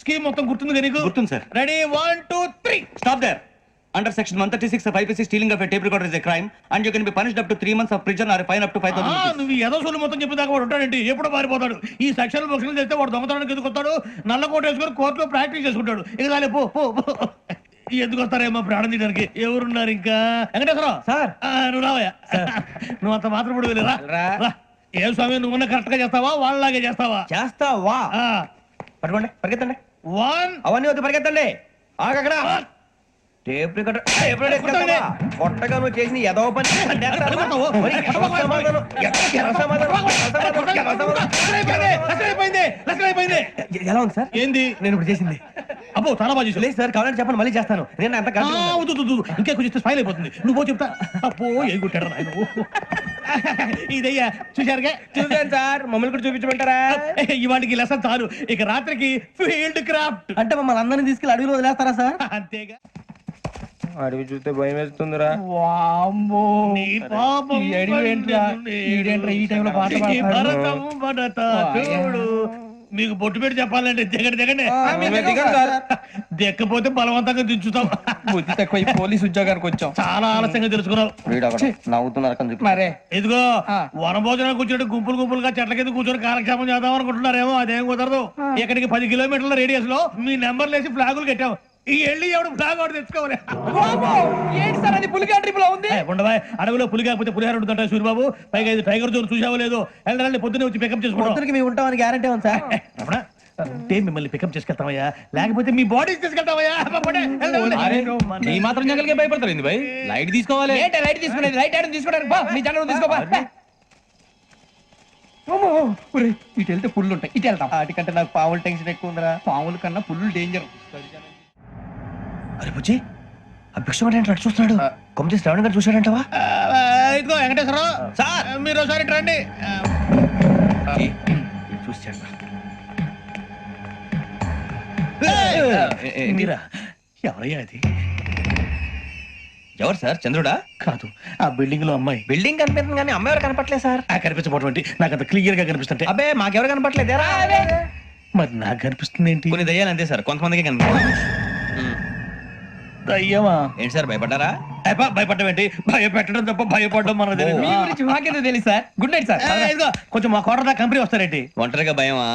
స్కీమ్ మొత్తం గుర్తుంది కదా నీకు? గుర్తుంది sir. Ready 1 2 3. Stop there. Under section 136 of IPC, stealing of a tape recorder is a crime and you can be punished up to 3 months of prison or a fine up to 5,000 rupees. నువ్వు ఏదో సొల్లు మొత్తం చెప్పేదాకా వాడు ఉంటాడండి. ఎప్పుడు పారిపోతాడు. ఈ సెక్షన్ బుక్స్లు చేస్తే వాడు దొంగతనానికి ఎందుకు వస్తాడు? నల్ల కోట వేసుకొని కోర్టులో ప్రాక్టీస్ చేసుకుంటాడు. ఇక చాలే పో. ఎందుకు వస్తారేమో ప్రాణం తీయడానికి. ఎవరున్నారు ఇంకా? వెంకటేశ్వరరావు సార్. నువ్వు రావయ్యా. నువ్వు అంత మాత్రం ఇప్పుడు వెళ్ళి రా. ఏం స్వామి, నువ్వు కరెక్ట్ గా చేస్తావా వాళ్ళలాగే చేస్తావా? చేస్తావా? పట్టుకోండి, పరిగెత్తండి. 1 అవన్నీ వద్దు, పరిగెత్తండి. ఆగక్కడ టేప్ రికార్డర్ కొట్టగా నువ్వు చేసిన ఏదో పని. ఎలా ఉంది సార్? ఏంది నేను ఇప్పుడు చేసింది? అబ్బో చాలా బాగా చేసావు. లేదు సార్, కావాలంటే చెప్పండి, మళ్ళీ చేస్తాను. నేను అంత ఇంకే కొంచెం స్మైల్ అయిపోతుంది. నువ్వు చెప్తా. అబ్బో ఏ కుట్టాడు ఆయన. ఇదయ్యా చూశారుగా? చూసాను సార్. మమ్మల్ని కూడా చూపించమంటారా? ఇవాటికి లెసన్ చాలు. ఇక రాత్రికి ఫీల్డ్ క్రాఫ్ట్. అంటే మమ్మల్ని అందరినీ తీసుకెళ్ళి అడవిలో వదిలేస్తారా సార్? అంతేగా. అడవి చూస్తే భయం వేస్తుందిరా. నీ పాపం ఈ టైంలో పాట ఈ భరతం భరత చూడు. మీకు బొట్టు పెట్టి చెప్పాలంటే దిగండి దిక్కపోతే బలవంతంగా దించుతాం. బుద్ధి తక్కువ పోలీస్ ఉద్యోగానికి వచ్చాం. చాలా ఆలస్యంగా తెలుసుకున్నావు. మరే ఇదిగో వనభోజనానికి కూర్చోటి గుంపులుగా చెట్ల కింద కూర్చొని కాలక్షేపం చేద్దాం అనుకుంటున్నారేమో, అదేం కుదరదు. ఇక్కడికి 10 కిలోమీటర్ల రేడియస్ లో మీ నెంబర్లు వేసి ఫ్లాగులు కట్టాం. ఈ వెళ్ళి ఎవడు ఫ్లాగ్ ఒకటి తెచ్చుకోవాలి. ఏంటి సార్ అది పులిగా ట్రిప్ లో ఉంది? ఉండవా, అడవిలో పులి కాకపోతే పులిహార ఉంటుంట సూరిబాబు. పైగా ఇది టైగర్ జోన్ చూసావో లేదో. వెళ్ళాలి పొద్దున్నే వచ్చి పికప్ చేసుకుంటాం. మేము ఉంటామని గ్యారంటీ ఉంది సార్. అంటే మిమ్మల్ని పికప్ చేసుకెళ్తామయ్యా, లేకపోతే మీ బాడీ తీసుకెళ్తామయ్యా. ఈ మాత్రం జంగల్కే భయపడతారు ఏంది భయ్? లైట్ తీసుకోవాలి. ఏంటి లైట్ తీసుకునేది? లైట్ ఐడన్ తీసుకోవడానికి బా, మీ జంగల్ తీసుకోబా. ఇటు వెళ్తే పుల్లు ఉంటాయి, ఇటు వెళ్తాం. వాటికంటే నాకు పావులు టెన్షన్ ఎక్కువ ఉందిరా. పావుల కన్నా పుల్లు డేంజర్. అరే బుజ్జి, ఆ భిక్షం అంటే అటు చూస్తున్నాడు. కొమ్మ శ్రావణ్ గారు చూశాడంటవా? ఇదిగో వెంకటేశ్వరరావు సార్, మీరు ఒకసారి ఇటు రండి. చూశాడు. మీరా? ఎవరయ్యా అది? ఎవరు సార్? చంద్రుడా? కాదు, ఆ బిల్డింగ్ లో అమ్మాయి. బిల్డింగ్ కనిపిస్తుంది కానీ అమ్మాయి ఎవరు కనపట్లేదు సార్. కనిపించబోటువంటి నాకు అంత క్లియర్ గా కనిపిస్తుంటే. అబ్బే మాకెవరు కనపట్లేదేరా? మరి నాకు కనిపిస్తుంది ఏంటి? కొన్ని దయ్యాలు అంతే సార్, కొంతమందికి కనిపిస్తుంది. అయ్యమా ఏంటి సార్ భయపడ్డారా? భయపడడం ఏంటి? భయపెట్టడం తప్ప భయపడడం మనకు తెలియదు. మీ గురించి మాకేదో తెలుసు సార్. Good night sir. ఇదిగో కొంచెం మా కోట దాకా కంపెనీ వస్తారేంటి? ఒంటరిగా భయమా?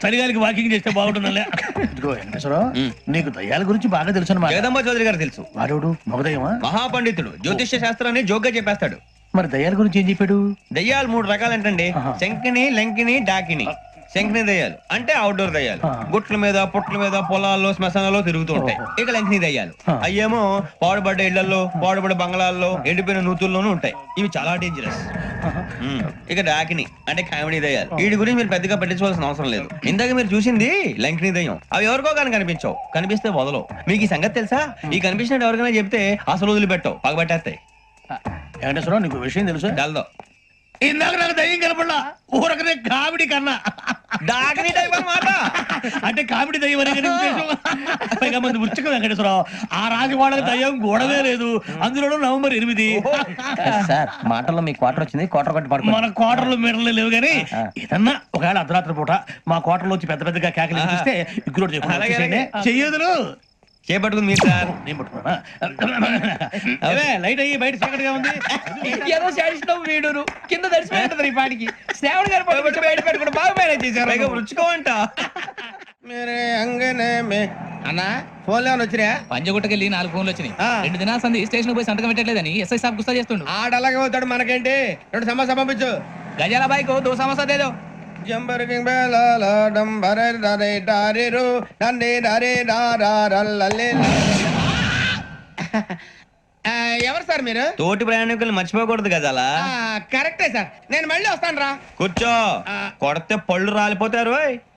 చలిగాలికి వాకింగ్ చేస్తే బాగుంటుందిలే. ఇదిగో వెంకటేశ్వరరావు, నీకు దయ్యాల గురించి బాగా తెలుసు అన్నమాట. జగదంబ చౌదరి గారు తెలుసు. వాడు మగదయ్యమా? మహాపండితుడు, జ్యోతిష్య శాస్త్రాన్ని జోగ్గా చెప్పేస్తాడు. మరి దయ్యాల గురించి ఏం చెప్పాడు? దయ్యాలు 3 రకాలంటండి. శంకిని, లంకిని, డాకిని. శంకిని దయ్యాలు అంటే అవుట్డోర్ దయ్యాలు, గుట్ల మీద పుట్ల మీద పొలాల్లో శ్మశానాల్లో తిరుగుతూ ఉంటాయి. ఇక లంకిని దయ్యాలు అయ్యేమో పాడుబడ్డ ఇళ్లలో, పాడుబడ్డ బంగ్లాల్లో, ఎండిపోయిన నూతుల్లోనూ ఉంటాయి. ఇవి చాలా డేంజరస్. ఇక డాకిని అంటే కామెడీ దయ్యాలు. వీటి గురించి మీరు పెద్దగా పట్టించుకోవాల్సిన అవసరం లేదు. ఇందాక మీరు చూసింది లంకిని దయ్యం. అవి ఎవరికో కానీ కనిపించవు, కనిపిస్తే వదలవు. మీకు ఈ సంగతి తెలుసా? ఈ కనిపించినట్టు ఎవరికైనా చెప్తే అసలు వదిలిపెట్టవు, పగబట్టేస్తాయి. వెంకటేశ్వరరావు, నీకు విషయం తెలుసు? డల్దో ఇందాక నాకు దయ్యం కనపడలా, ఊరకనే కామెడీ కన్నా. డాకిని టైప్ అన్నమాట. అంటే కామెడీ దయ్యం అనే కదా ఉద్దేశం. పైగా మంది ఉచ్చక వెంకటేశ్వరరావు, ఆ రాజు వాళ్ళకి దయ్యం గొడవే లేదు. అందులోనూ నవంబర్ 8. సార్ మాటల్లో మీ క్వార్టర్ వచ్చింది, క్వార్టర్ కొట్టి పడుకో. మన క్వార్టర్లు మీటర్లు లేవు కానీ ఏదన్నా ఒకవేళ అర్ధరాత్రి పూట మా క్వార్టర్లో వచ్చి పెద్ద పెద్దగా కేకలు చూస్తే ఇగ్గురు చెయ్యదులు చేపట్టుకుంది మీరు సార్. నేను పట్టుకున్నా. లైట్ అయ్యి బయట చీకటిగా ఉంది. ఏదో శాడిస్తాం వీడును కింద దర్శనం ఈ పాటికి. శ్రావణ్ గారు పట్టుబట్టి బయట పెట్టుకుంటే బాగా మేనేజ్ చేశారు. రుచుకోవంట. అన్నా ఫోన్ లేవని వచ్చినా? పంజగుట్టకెళ్ళి 4 ఫోన్లు వచ్చినాయి. 2 దినాల సంది స్టేషన్ పోయి సంతకం పెట్టలేదని ఎస్ఐ సాబ్ గుస్తా చేస్తుండు. ఆడలాగే పోతాడు, మనకేంటి? 2 సమస్య పంపించు. గజాల బైక్ 2 సమస్య దేదో. జంబరకింగ్ బేలాల డంబరే డరే డారిరు డండే డరే డారారల్లలే. ఎవరు సార్ మీరు? తోటి ప్రయాణికులు మర్చిపోకూడదు గజాలా. కరెక్టే సార్, నేను మళ్ళీ వస్తాను రా. కూర్చో, కొడితే పళ్ళు రాలిపోతారు.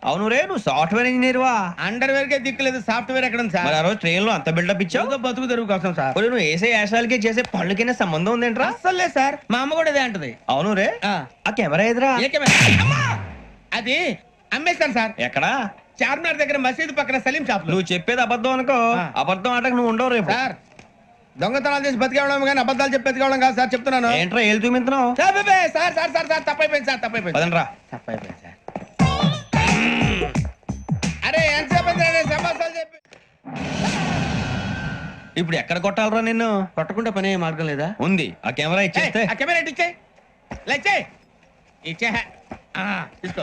అవును రే, నువ్వు సాఫ్ట్వేర్ ఇంజనీర్ వా? అండర్వేర్ కే దిక్కులేదు, సాఫ్ట్వేర్ ఎక్కడ ఉంది సార్? మరి ఆ రోజు ట్రైన్ లో అంత బిల్డప్ ఇచ్చావు. బతుకు తెరువు కోసం సార్. నువ్వు వేసే యాశాలకి చేసే పళ్ళకైనా సంబంధం ఉందేంట్రా? అస్సలు లేదు సార్, మా అమ్మ కూడా ఇదే అంటది. అవును రే, ఆ కెమెరా ఎదురా? ఏ కెమెరా? అమ్మా! అది అమ్మేస్తాను సార్. ఎక్కడా? చార్మినార్ దగ్గర మసీదు పక్కన సలీం షాప్. నువ్వు చెప్పేది అబద్ధం అనుకో. అబద్ధం ఆటకు నువ్వు ఉండవు రేపు. సార్ దొంగతనాలు చేసి బతికేవడం కానీ అబద్ధాలు చెప్పి బతికేవడం కాదు సార్, చెప్తున్నాను. ఏంట్రా ఏళ్ళు చూపించినావు? Sir sir sir sir sir తప్పైపోయింది సార్, తప్పైపోయింది. పదండ్రా. తప్పైపోయింది సార్. అరే ఎంతసేపు సమాసాలు చెప్పి ఇప్పుడు ఎక్కడ కొట్టాలరా నిన్ను? కొట్టకుండా పని మార్గం లేదా? ఉంది, ఆ కెమెరా ఇచ్చేస్తే. ఆ కెమెరా ఇచ్చే లేచే ఇచ్చే తీసుకో.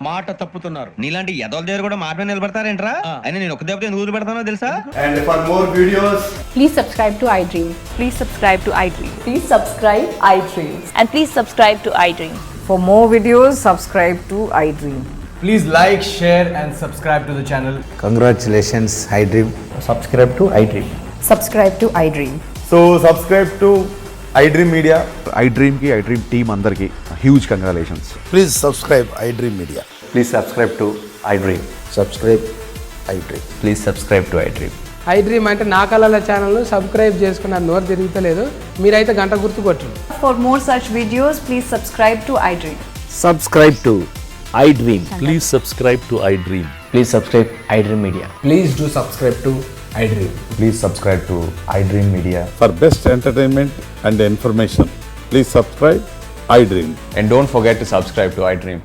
మాట తప్పుతున్నారు. నీలాంటి ఎదల దగ్గర కూడా మాట మీద నిలబడతారేంట్రా? అయినా నేను ఒక దెబ్బతో ఎందుకు ఊరు పెడతానో తెలుసా? And for more videos, Please subscribe to iDream. Please subscribe to iDream. Please subscribe iDream. And please subscribe to iDream. For more videos, subscribe to iDream. please like, share and subscribe to the channel. Congratulations, iDream. Subscribe to iDream. Subscribe to iDream. So subscribe to iDream Media. iDream ki iDream team andarki huge congratulations. Please subscribe iDream Media. Please subscribe to iDream. Subscribe iDream. Please subscribe to iDream. iDream అంటే నా కళల channel subscribe చేసుకున్న నోరు తిరుగుతలేదు. మీరైతే గంట గుర్తు కొట్టండి. For more such videos, please subscribe to iDream. Subscribe to iDream. Please subscribe to iDream. Please subscribe iDream Media. Please do subscribe to iDream. Please subscribe to iDream Media. For best entertainment and information, please subscribe iDream. And don't forget to subscribe to iDream.